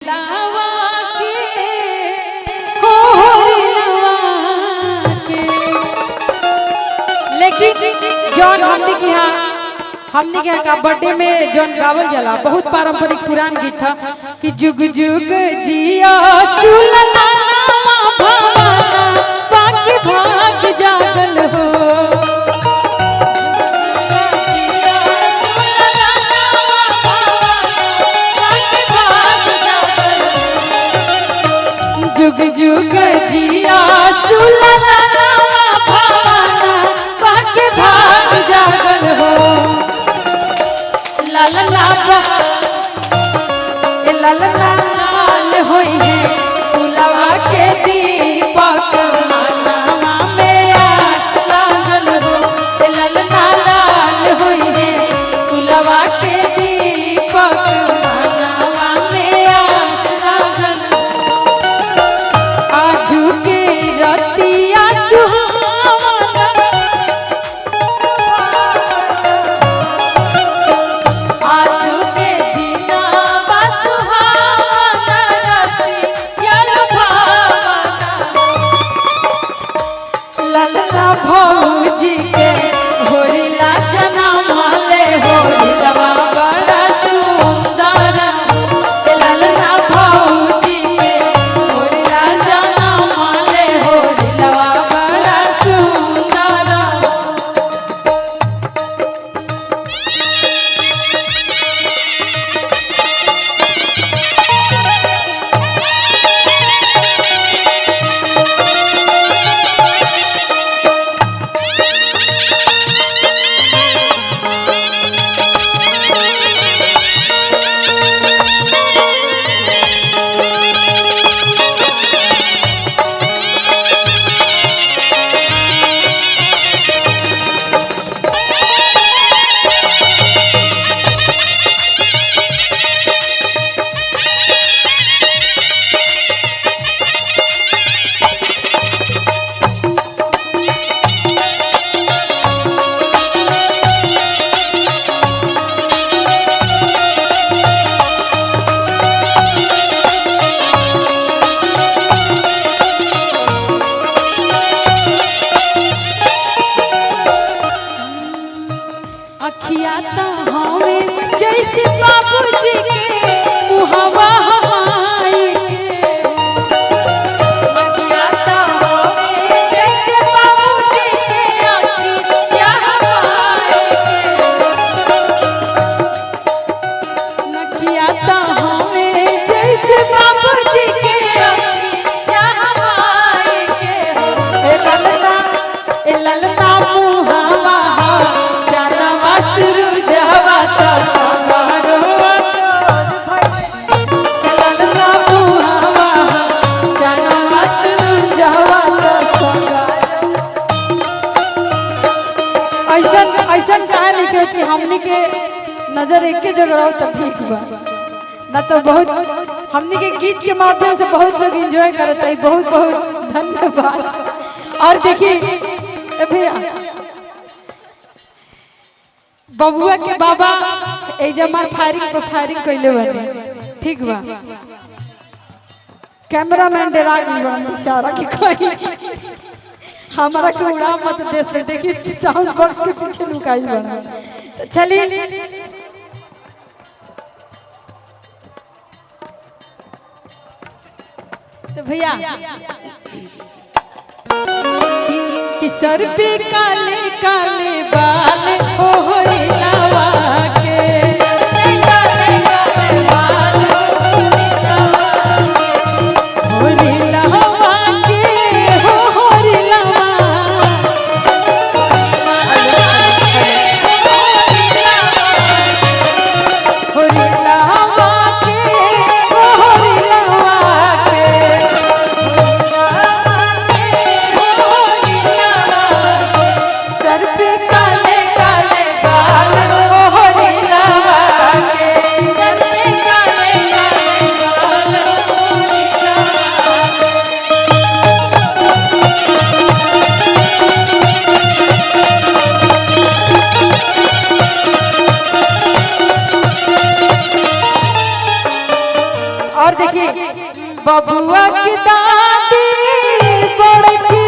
होरिलावा के होरिलावा के। लेकिन जौन हमने के यहाँ का बर्थडे में जौन गावल जाला बहुत पारंपरिक पुरान गीत था कि जुग जुग जिया सुलताना भवाना बाकी भाग जागल हो। जुग जुग जिया सुलताना भवाना बाकी भाग जागल हो। लाल लाल होई है फुलवा के दीपक मनवा में आस लागल हो। लाल लाल होई है फुलवा के दीपक मनवा में आस लागल हो। आजू के रतिया सुहावना आजू के दिना सुहावना रतिया लुभावना। ललना भौजी के होरिला जनम ले होरिलवा बड़ा सुंदर। ललना भौजी के होरिला जनम ले होरिलवा बड़ा सुंदर। अखिया तो हवे जैसे बाबूजी के मुहवा हमाई के। अखिया तो हवे जैसे बाबूजी के अखिया हमाई के। अखिया तो हवे जैसे बाबूजी के अखिया हमाई के। ए ललना मुहवा ऐसा चाहे लिखे कि हमने के नजर एक के जगह रहो तब ठीक बा ना तो बहुत हमने के गीत के माध्यम से बहुत लोग एंजॉय करते हैं। बहुत बहुत धन्यवाद। और देखिए भैया बबुआ के बाबा ए जमा फायरिंग कैले बने ठीक बा। कैमरामैन डरा गई बेचारा की कोई हमारा को उड़ा मत देश में। देखिए साउंड बॉक्स के पीछे लुकाई बना। तो चलिए तो भैया कि सर पे काले काले बाल होरिलावा के। काले काले बाल होरिलावा के होरिलावा। होरिलावा के होरिलावा के। सर पे काले काले बाल कि बबुआ की दादी बड़ की